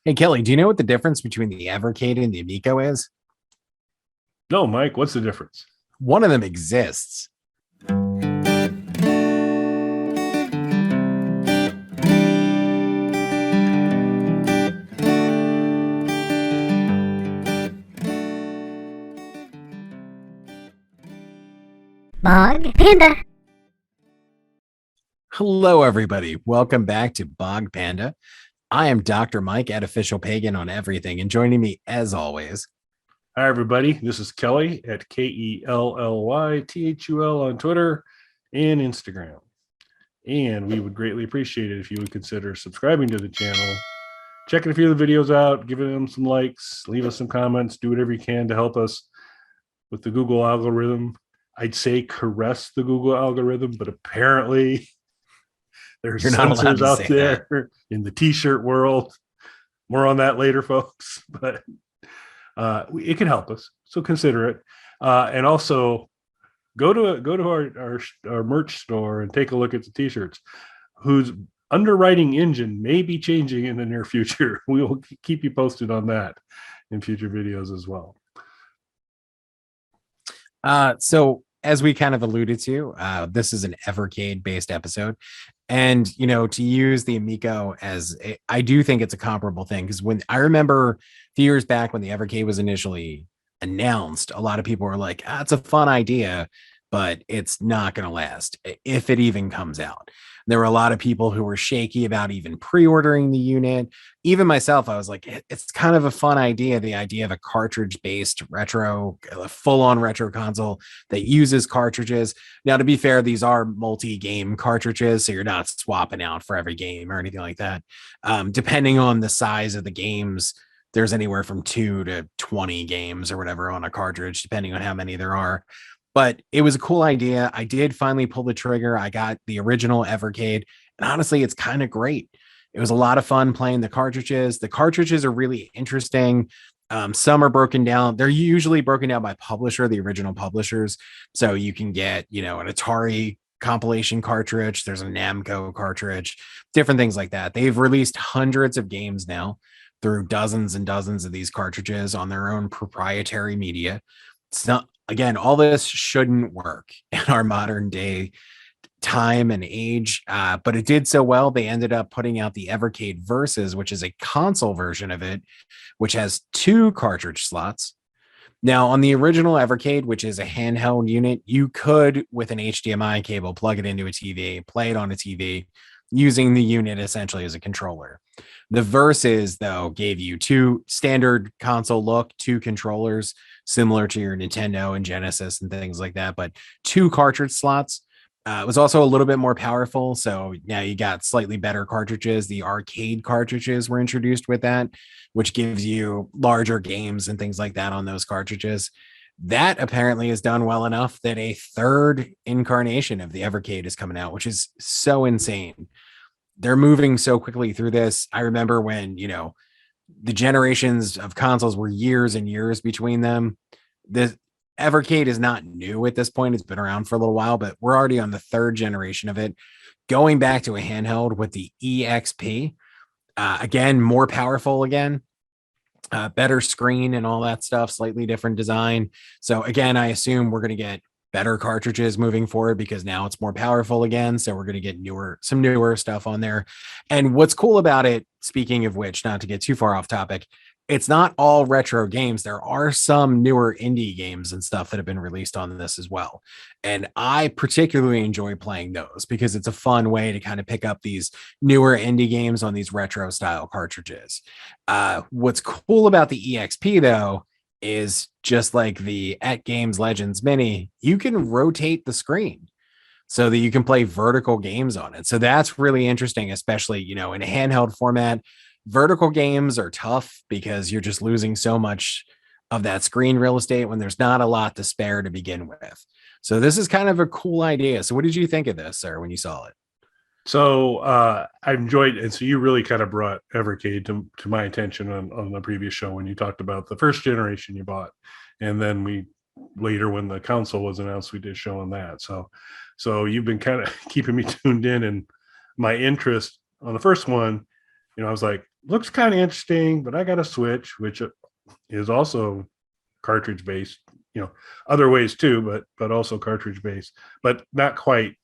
Hey, Kelly, do you know what the difference between the Evercade and the Amico is? No, Mike, what's the difference? One of them exists. Bog Panda. Hello, everybody. Welcome back to Bog Panda. I am Dr. Mike at Official Pagan on everything, and joining me, as always, Hi, everybody. This is Kelly at KELLYTHUL on Twitter and Instagram. And we would greatly appreciate it if you would consider subscribing to the channel, checking a few of the videos out, giving them some likes, leave us some comments, do whatever you can to help us with the Google algorithm. I'd say caress the Google algorithm, but apparently there's you're not allowed censors to out say that. there in the t-shirt world. More on that later, folks. But it can help us, so consider it. And also go to our merch store and take a look at the t-shirts, whose underwriting engine may be changing in the near future. We will keep you posted on that in future videos as well. So, as we kind of alluded to, this is an Evercade based episode. And, to use the Amico I do think it's a comparable thing because when I remember a few years back when the Evercade was initially announced, a lot of people were like, it's a fun idea, but it's not going to last if it even comes out. There were a lot of people who were shaky about even pre-ordering the unit. Even myself, I was like, it's kind of a fun idea. The idea of a cartridge-based retro, a full-on retro console that uses cartridges. Now, to be fair, these are multi-game cartridges, so you're not swapping out for every game or anything like that. Depending on the size of the games, there's anywhere from 2 to 20 games or whatever on a cartridge, depending on how many there are. But it was a cool idea. I did finally pull the trigger. I got the original Evercade, and honestly, it's kind of great. It was a lot of fun playing the cartridges. The cartridges are really interesting. Some are broken down. They're usually broken down by publisher, the original publishers. So you can get, an Atari compilation cartridge. There's a Namco cartridge, different things like that. They've released hundreds of games now through dozens and dozens of these cartridges on their own proprietary media. It's not, again, all this shouldn't work in our modern day time and age, but it did so well. They ended up putting out the Evercade Versus, which is a console version of it, which has 2 cartridge slots. Now, on the original Evercade, which is a handheld unit, you could, with an HDMI cable, plug it into a TV, play it on a TV, using the unit essentially as a controller. The Versus, though, gave you 2 standard console look, 2 controllers, similar to your Nintendo and Genesis and things like that, but 2 cartridge slots. It was also a little bit more powerful. So now you got slightly better cartridges. The arcade cartridges were introduced with that, which gives you larger games and things like that on those cartridges. That apparently is done well enough that a third incarnation of the Evercade is coming out, which is so insane. They're moving so quickly through this. I remember when, the generations of consoles were years and years between them. The Evercade is not new at this point. It's been around for a little while, but we're already on the 3rd generation of it. Going back to a handheld with the EXP, again, more powerful again, better screen and all that stuff, slightly different design. So again, I assume we're going to get better cartridges moving forward because now it's more powerful again. So we're going to get some newer stuff on there. And what's cool about it, speaking of which, not to get too far off topic, it's not all retro games. There are some newer indie games and stuff that have been released on this as well. And I particularly enjoy playing those because it's a fun way to kind of pick up these newer indie games on these retro style cartridges. What's cool about the EXP though is just like the At Games Legends Mini, you can rotate the screen so that you can play vertical games on it. So that's really interesting, especially, in a handheld format. Vertical games are tough because you're just losing so much of that screen real estate when there's not a lot to spare to begin with. So this is kind of a cool idea. So what did you think of this, sir, when you saw it? So I enjoyed it. And so you really kind of brought Evercade to my attention on the previous show when you talked about the first generation you bought. And then we later, when the console was announced, we did show on that. So you've been kind of keeping me tuned in, and my interest on the first one, I was like, looks kind of interesting, but I got a Switch, which is also cartridge based, other ways too, but also cartridge based, but not quite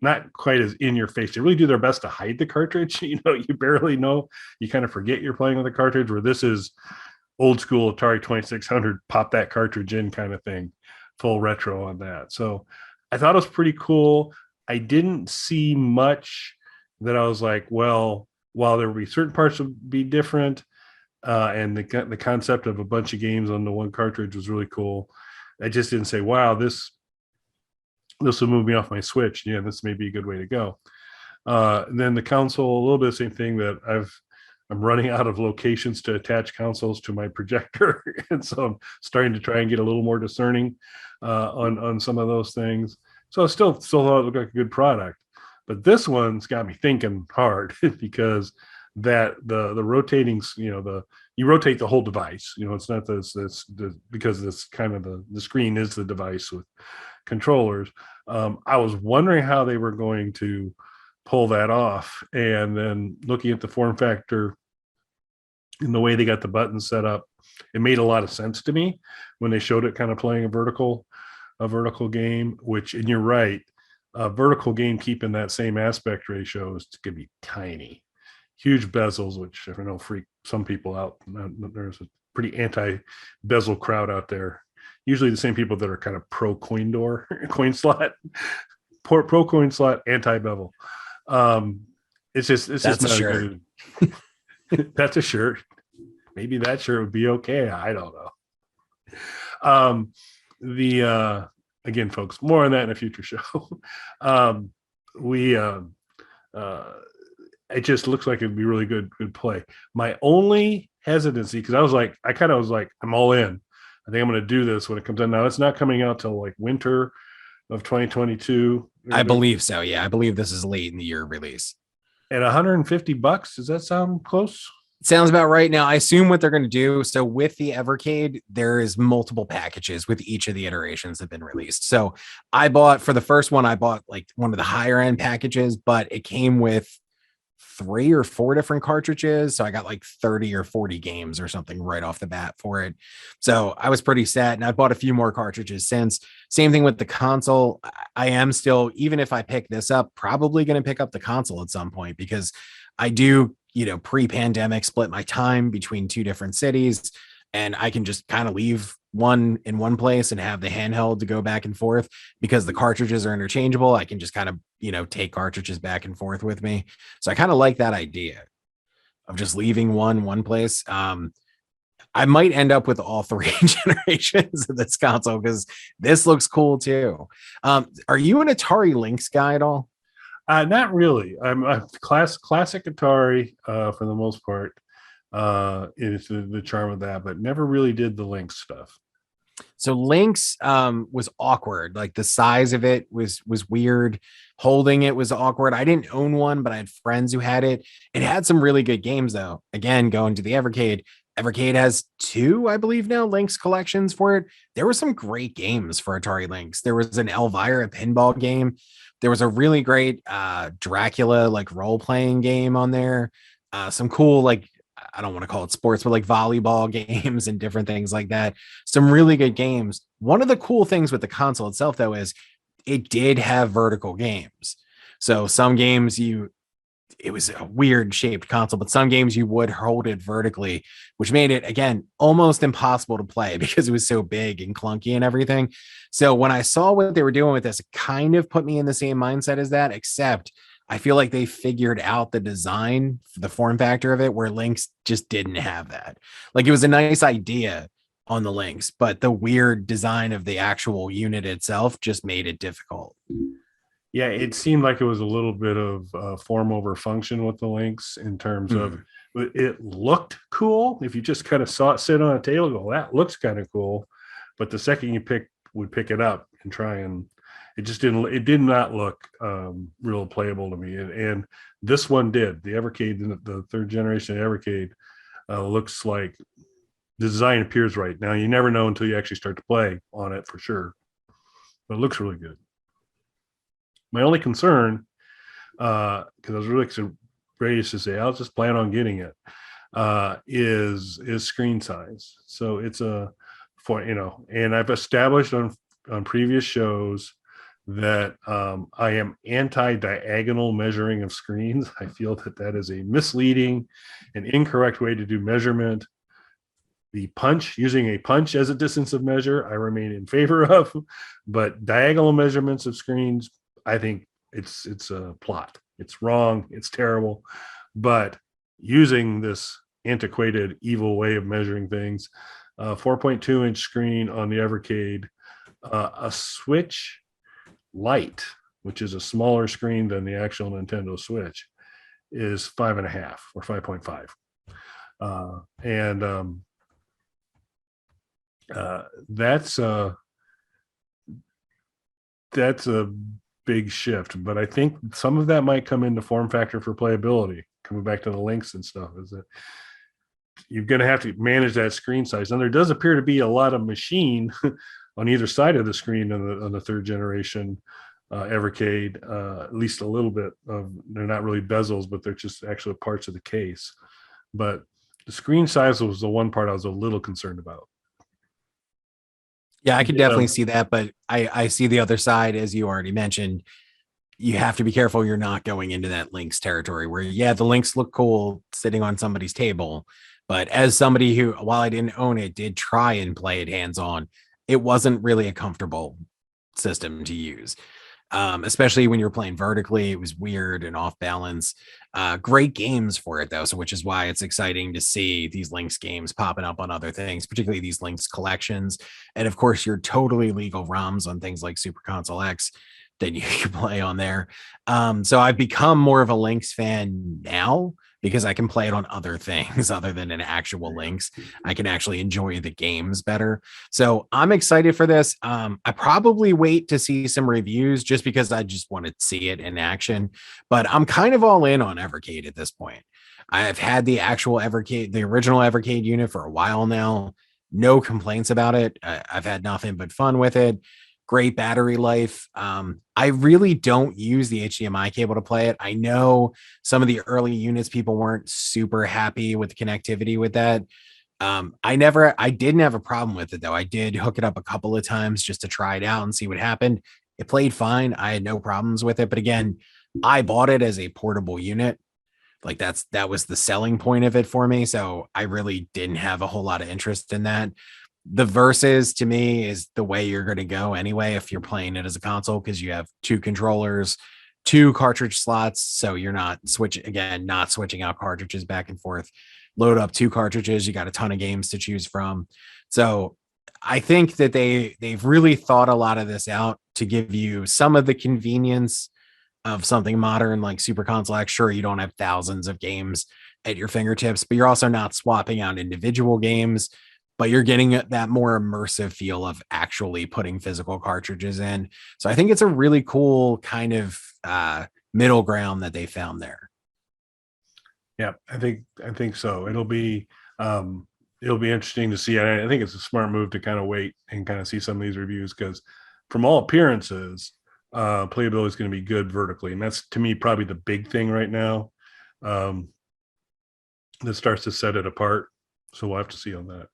as in your face. They really do their best to hide the cartridge. You barely know. You kind of forget you're playing with a cartridge, where this is old school Atari 2600, pop that cartridge in kind of thing, full retro on that. So I thought it was pretty cool. I didn't see much that I was like, well, while there would be certain parts that would be different, and the concept of a bunch of games on the one cartridge was really cool. I just didn't say, wow, this will move me off my Switch. Yeah, this may be a good way to go. And then the console, a little bit of the same thing, that I'm running out of locations to attach consoles to my projector. And so I'm starting to try and get a little more discerning on some of those things. So I still thought it looked like a good product. But this one's got me thinking hard because that the rotating, you rotate the whole device. It's not this because this kind of the screen is the device with controllers. I was wondering how they were going to pull that off, and then looking at the form factor and the way they got the buttons set up, it made a lot of sense to me when they showed it kind of playing a vertical game. And you're right, a vertical game keeping that same aspect ratio is going to be tiny, huge bezels, which I know freak some people out. There's a pretty anti-bezel crowd out there. Usually the same people that are kind of pro coin slot, pro coin slot, anti-bevel. It's just That's not a shirt. good. That's a shirt. Maybe that shirt would be okay. I don't know. Again, folks, more on that in a future show. It just looks like it'd be really good play. My only hesitancy, because I kind of was like, I'm all in. I think I'm going to do this when it comes out. Now it's not coming out till like winter of 2022. I believe so. Yeah, I believe this is late in the year release. At $150, does that sound close? Sounds about right. Now, I assume what they're going to do. So with the Evercade, there is multiple packages with each of the iterations that have been released. So for the first one, I bought like one of the higher end packages, but it came with 3 or 4 different cartridges. So I got like 30 or 40 games or something right off the bat for it. So I was pretty set, and I bought a few more cartridges since. Same thing with the console. I am still, even if I pick this up, probably going to pick up the console at some point, because I do, pre-pandemic split my time between 2 different cities, and I can just kind of leave one in one place and have the handheld to go back and forth, because the cartridges are interchangeable. I can just kind of, take cartridges back and forth with me. So I kind of like that idea of just leaving one place. I might end up with all 3 generations of this console, because this looks cool too. Are you an Atari Lynx guy at all? Not really. I'm a classic Atari for the most part. Is the charm of that, but never really did the Lynx stuff. So Lynx was awkward. Like the size of it was weird. Holding it was awkward. I didn't own one, but I had friends who had it. It had some really good games though. Again, going to the Evercade. Evercade has 2, I believe now, Lynx collections for it. There were some great games for Atari Lynx. There was an Elvira pinball game. There was a really great Dracula like role-playing game on there. Some cool, like, I don't want to call it sports, but like volleyball games and different things like that. Some really good games. One of the cool things with the console itself, though, is it did have vertical games. So some games it was a weird shaped console, but some games you would hold it vertically, which made it, again, almost impossible to play because it was so big and clunky and everything. So when I saw what they were doing with this, it kind of put me in the same mindset as that, except I feel like they figured out the design, the form factor of it, where Lynx just didn't have that. Like, it was a nice idea on the Lynx, but the weird design of the actual unit itself just made it difficult. Yeah, it seemed like it was a little bit of form over function with the Lynx in terms of it looked cool. If you just kind of saw it sit on a table, go, that looks kind of cool. But the second you would pick it up and try, and it did not look real playable to me. And this one did. The Evercade, the 3rd generation Evercade, looks like the design appears right. Now, you never know until you actually start to play on it for sure. But it looks really good. My only concern, because I was really ready to say, I'll just plan on getting it. is screen size. So it's and I've established on previous shows that I am anti-diagonal measuring of screens. I feel that is a misleading and incorrect way to do measurement. The punch, using a punch as a distance of measure, I remain in favor of, but diagonal measurements of screens, I think it's a plot. It's wrong. It's terrible. But using this antiquated, evil way of measuring things, 4.2-inch screen on the Evercade, a Switch Lite, which is a smaller screen than the actual Nintendo Switch, is 5.5 or 5.5. That's a big shift, but I think some of that might come into form factor for playability. Coming back to the links and stuff, is that you're going to have to manage that screen size, and there does appear to be a lot of machine on either side of the screen on the third generation Evercade, at least a little bit of. They're not really bezels, but they're just actually parts of the case. But the screen size was the one part I was a little concerned about. Yeah, I could definitely see that, but I see the other side, as you already mentioned. You have to be careful you're not going into that links territory where, yeah, the links look cool sitting on somebody's table. But as somebody who, while I didn't own it, did try and play it hands-on, it wasn't really a comfortable system to use. Especially when you're playing vertically, it was weird and off balance. Great games for it though, so which is why it's exciting to see these links games popping up on other things, particularly these links collections, and of course your totally legal ROMs on things like Super Console X that you can play on there. So I've become more of a links fan now because I can play it on other things other than an actual links. I can actually enjoy the games better. So I'm excited for this. I probably wait to see some reviews just because I just want to see it in action, but I'm kind of all in on Evercade at this point. I've had the actual Evercade, the original Evercade unit for a while now. No complaints about it. I've had nothing but fun with it. Great battery life. I really don't use the HDMI cable to play it. I know some of the early units, people weren't super happy with the connectivity with that. I didn't have a problem with it though. I did hook it up a couple of times just to try it out and see what happened. It played fine. I had no problems with it. But again, I bought it as a portable unit. Like that was the selling point of it for me. So I really didn't have a whole lot of interest in that. The versus to me is the way you're going to go anyway if you're playing it as a console, because you have two controllers, two cartridge slots, so you're not switching out cartridges back and forth. Load up two cartridges, you got a ton of games to choose from. So I think that they've really thought a lot of this out to give you some of the convenience of something modern like Super Console X. Sure, you don't have thousands of games at your fingertips, but you're also not swapping out individual games, but you're getting that more immersive feel of actually putting physical cartridges in. So I think it's a really cool kind of middle ground that they found there. Yeah, I think so. It'll be interesting to see. I think it's a smart move to kind of wait and kind of see some of these reviews, because from all appearances, playability is going to be good vertically, and that's to me probably the big thing right now that starts to set it apart. So we'll have to see on that.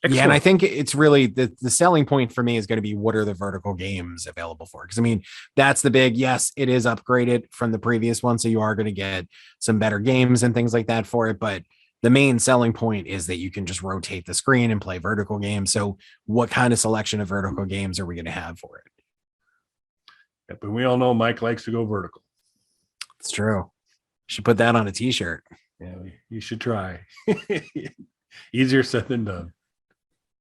Excellent. Yeah, and I think it's really the selling point for me is going to be what are the vertical games available for? Because I mean, that's the big, yes, it is upgraded from the previous one. So you are going to get some better games and things like that for it. But the main selling point is that you can just rotate the screen and play vertical games. So what kind of selection of vertical games are we going to have for it? Yeah, but we all know Mike likes to go vertical. It's true. Should put that on a t-shirt. Yeah, you should try. Easier said than done.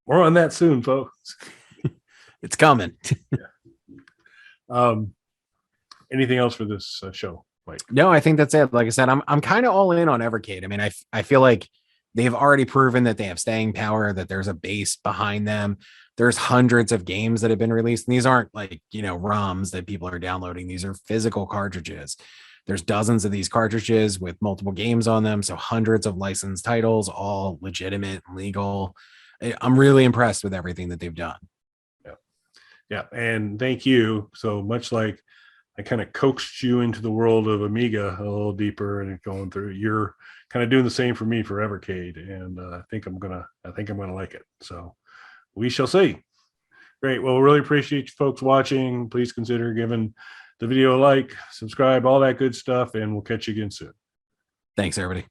More on that soon, folks. It's coming. Yeah. Anything else for this show, Mike? No, I think that's it. Like I said, I'm kind of all in on Evercade. I mean, I feel like they've already proven that they have staying power, that there's a base behind them. There's hundreds of games that have been released, and these aren't like, ROMs that people are downloading. These are physical cartridges. There's dozens of these cartridges with multiple games on them. So hundreds of licensed titles, all legitimate and legal. I'm really impressed with everything that they've done. Yeah. And thank you. So much like I kind of coaxed you into the world of Amiga a little deeper and going through, you're kind of doing the same for me for Evercade, and I think I'm gonna like it. So we shall see. Great. Well, really appreciate you folks watching. Please consider giving the video a like, subscribe, all that good stuff, and we'll catch you again soon. Thanks, everybody.